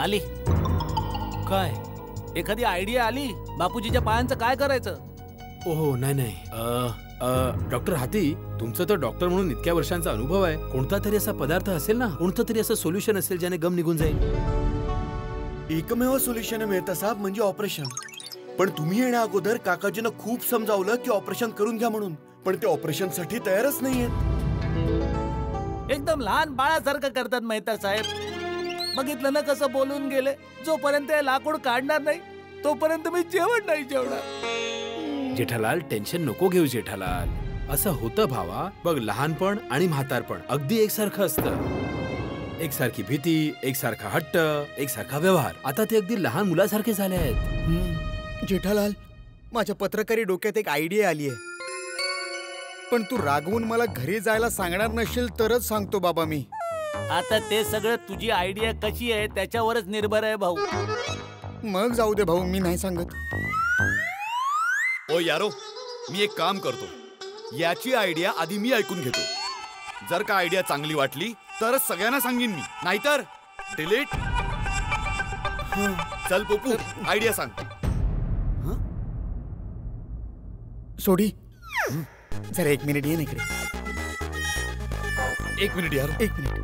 आली काय? एखादी आयडिया आली? बापूजीच्या पायांचं काय करायचं? ओहो नाही नाही डॉक्टर हाती, तुमचं तर डॉक्टर म्हणून इतक्या वर्षांचा अनुभव आहे. कोणता तरी असा पदार्थ असेल ना, कोणतं तरी असं सोल्युशन असेल ज्याने गम निघून जाईल. एकमेव सोल्युशन आहे मेहता साहेब, म्हणजे ऑपरेशन. पण तुम्ही येण्या अगोदर काकाजींना खूप समजावलं की ऑपरेशन करून घ्या म्हणून, पण ते ऑपरेशन साठी तयारच नाहीयेत. एकदम लहान बाळासारखं करतात मेहता साहेब. बघितलं ना कसं बोलून गेले. जोपर्यंत हे लाकूड काढणार नाही तोपर्यंत मी जेवण नाही जेवणार. जेठालाल, टेन्शन नको घेऊ जेठालाल. असं होतं भावा. बघ, लहानपण आणि म्हातारपण अगदी एकसारखं असतं. एकसारखी भीती, एकसारखा हट्ट, एकसारखा व्यवहार. आता ते अगदी लहान मुलासारखे झाले आहेत. जेठालाल, माझ्या पत्रकारी डोक्यात एक आयडिया आली आहे. पण तू रागवून मला घरी जायला सांगणार नसेल तरच सांगतो बाबा मी. आता ते सगळं तुझी आयडिया कशी आहे त्याच्यावरच निर्भर आहे भाऊ. मग जाऊ दे भाऊ, मी नाही सांगत. ओ यारो, मी एक काम करतो. याची आयडिया आधी मी ऐकून घेतो. जर का आयडिया चांगली वाटली तरच सगळ्यांना सांगीन मी, नाहीतर डिलीट. चल पप्पू, आयडिया सांग. सोडी, जरा 1 मिनिट ये ना इकडे. 1 मिनिट यार, 1 मिनिट.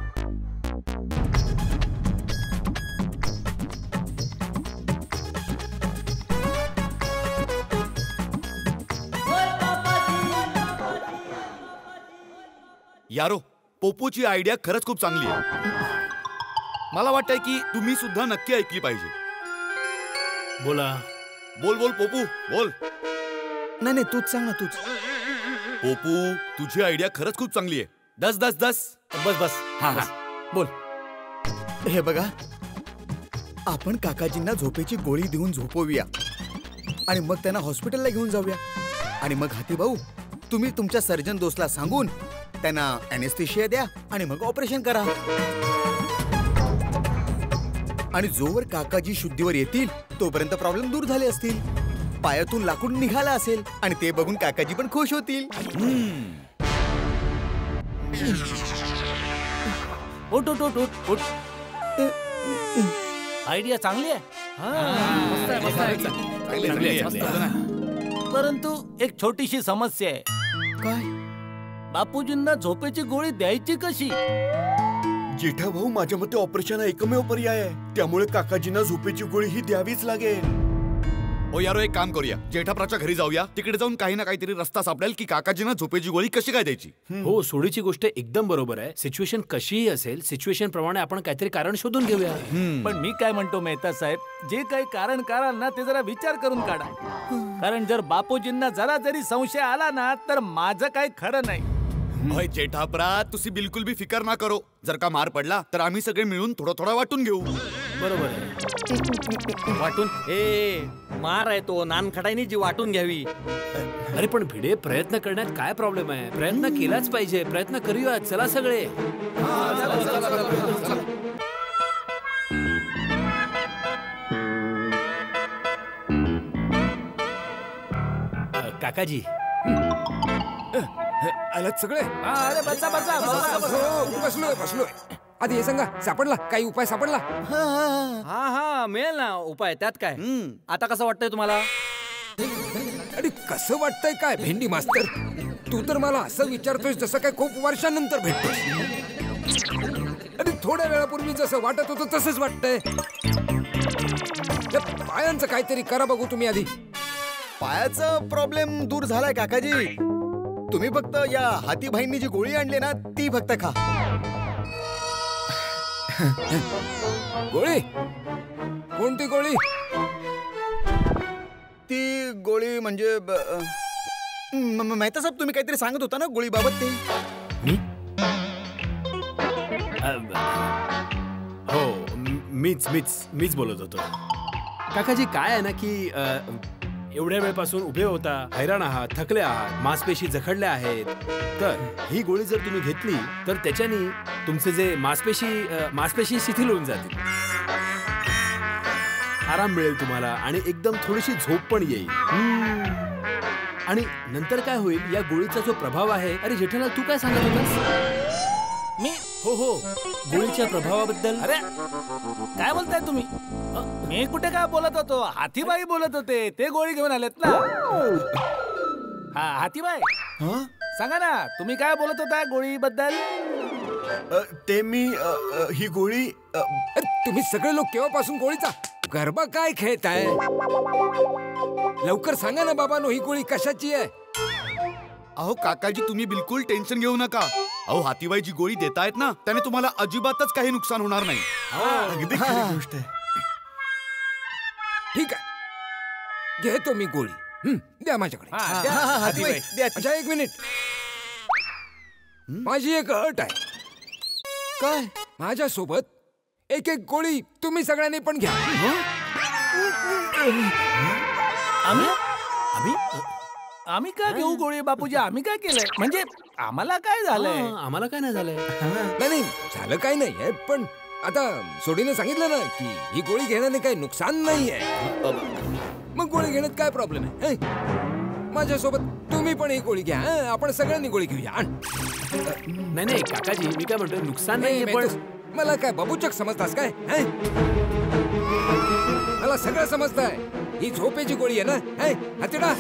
यारो, पोपोची आयडिया खरंच खूप चांगली आहे. मला वाटतंय की तुम्ही सुद्धा नक्की ऐकली पाहिजे. बोला. बोल बोल पोपू, बोल. नाही नाही, तूच सांग ना, तूच. पोपू, तुझी आयडिया खरंच खूप चांगली आहे. 10 बस बस. हा हा, बोल. हे बघा, आपण काकाजींना झोपेची गोळी देऊन झोपवूया आणि मग त्यांना हॉस्पिटलला घेऊन जाऊया. आणि मग हाती भाऊ, तुम्ही तुमच्या सर्जन दोस्तला सांगून त्यांना ॲनेस्थेशिया द्या आणि मग ऑपरेशन करा. आणि जोवर काकाजी शुद्धीवर येतील तोपर्यंत प्रॉब्लेम दूर झाले असतील. पायातून लाकूड निघाला असेल आणि ते बघून काकाजी पण खुश होतील. उठ उठ उठ उठ उठ. आयडिया चांगली आहे. परंतु एक छोटीशी समस्या आहे. काय? बापूजींना झोपेची गोळी द्यायची कशी? जेठा भाऊ, माझ्या मते ऑपरेशन हा एकमेव पर्याय आहे. त्यामुळे काकाजींना झोपेची गोळी ही द्यावीच लागेल. ओ यारो, एक काम करूया. जेठाप्राच्या घरी जाऊया. तिकडे जाऊन काही ना काहीतरी रस्ता सापडेल की काकाजींना झोपेची गोळी कशी काय द्यायची. हो, सोडीची गोष्ट एकदम बरोबर आहे. सिच्युएशन कशीही असेल, सिच्युएशन प्रमाणे आपण काहीतरी कारण शोधून घेऊया. पण मी काय म्हणतो मेहता साहेब, जे काही कारण काढाल ना ते जरा विचार करून काढा. कारण जर बापूजींना जरा जरी संशय आला ना तर माझं काही खरं नाही. ओय जेठाप्रा, तुझी बिलकुल भी फिकर ना करो. जर का मार पडला तर आम्ही सगळे मिळून थोडा थोडा वाटून घेऊ. बरोबर आहे. वाटून? मार आहे तो, नानखटाईनी जी वाटून घ्यावी. अरे पण भिडे, प्रयत्न करण्यात काय प्रॉब्लेम आहे? प्रयत्न केलाच पाहिजे. प्रयत्न करूया. चला सगळे. काकाजी आलात सगळे? अरे बसा बसा बसलोय बसलोय. आधी हे सांगा, सापडला काही उपाय? सापडला? हा हा, मिळेल ना उपाय. त्यात काय. आता कसं वाटतंय तुम्हाला? अरे कसं वाटतंय काय भेंडी मास्तर? तू तर मला असं विचारतोय जसं काय खूप वर्षानंतर भेटतोय. अरे थोड्या वेळापूर्वी जसं वाटत होतं तसंच वाटतंय. त्या पायांचं काहीतरी करा बघू तुम्ही आधी. पायाचा प्रॉब्लेम दूर झालाय काकाजी. तुम्ही फक्त या हातीभाईंनी जी गोळी आणली ना ती फक्त खा. गोळी? कोणती गोळी? ती गोळी म्हणजे मेहता साहेब, तुम्ही काहीतरी सांगत होता ना गोळीबाबत ते. मी? हो, मीच बोलत होतो. काकाजी, काय आहे ना की एवढ्या वेळपासून उभे होता, हैराण आहात, थकले आहात, मांसपेशी जखडल्या आहेत. तर ही गोळी जर तुम्ही घेतली तर त्याच्याने तुमचे जे मांसपेशी शिथिल होऊन जातील. आराम मिळेल तुम्हाला आणि एकदम थोडीशी झोप पण येईल. आणि नंतर काय होईल, या गोळीचा जो प्रभाव आहे. अरे जेठालाल, तू काय सांगत होतास? मी हो हो गोळीच्या प्रभावाबद्दल. अरे काय बोलताय तुम्ही? मी कुठे काय बोलत होतो? हाथीबाई बोलत होते. ते गोळी घेऊन आलेत ना. हा हाथीबाई हा? सांगा ना, तुम्ही काय बोलत होता गोळीबद्दल? ते मी ही गोळी अरे, तुम्ही सगळे लोक केव्हापासून गोळीचा गरबा काय खेळताय? लवकर सांगा ना बाबांनो, ही गोळी कशाची आहे? अहो काकाजी, तुम्ही बिलकुल टेन्शन घेऊ नका. अहो हातीबाई जी गोळी देतायत ना, त्याने तुम्हाला अजिबातच काही नुकसान होणार नाही. अगदी खरी गोष्ट आहे. ठीक आहे, घेतो मी गोळी. द्या माझ्याकडे. हा, द्या. हाथीबाई, द्या. अच्छा, एक मिनिट. माझी एक अट आहे. काय? माझ्यासोबत एक एक गोळी तुम्ही सगळ्यांनी पण घ्या. आम्ही आम्ही आम्ही काय घेऊ गोळी बापूजी? आम्ही काय केलंय? म्हणजे आम्हाला काय झालंय? आम्हाला काय नाही झालंय. नाही झालं काही नाहीये, पण आता सोडीने सांगितलं ना की ही गोळी घेण्याने काही नुकसान नाहीये. मग गोळी घेण्यात काय प्रॉब्लेम आहे? माझ्यासोबत तुम्ही पण ही गोळी घ्या. आपण सगळ्यांनी गोळी घेऊया. नाही नाही काकाजी, मी काय म्हणतोय नुकसान नाही पण मला काय बबूचक समजतास काय? मला सगळं समजतंय. ही झोपेची गोळी आहे ना? हत्तीडा,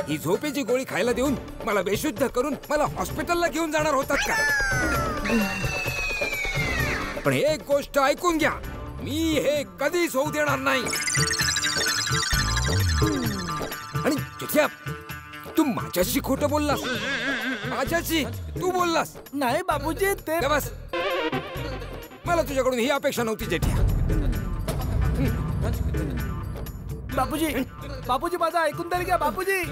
ही झोपेची गोळी खायला देऊन मला बेशुद्ध करून मला हॉस्पिटलला घेऊन जाणार होतात का? पण एक गोष्ट ऐकून घ्या, मी हे कधीच होऊ देणार नाही. आणि चिठ्या, तू माझ्याशी खोटं बोललास. माझ्याशी तू बोललास. नाही बापूजी, ते का बस, मला तुझ्याकडून ही अपेक्षा नव्हती जेठ्या. बापूजी बापूजी माझं ऐकून तरी घ्या बापूजी.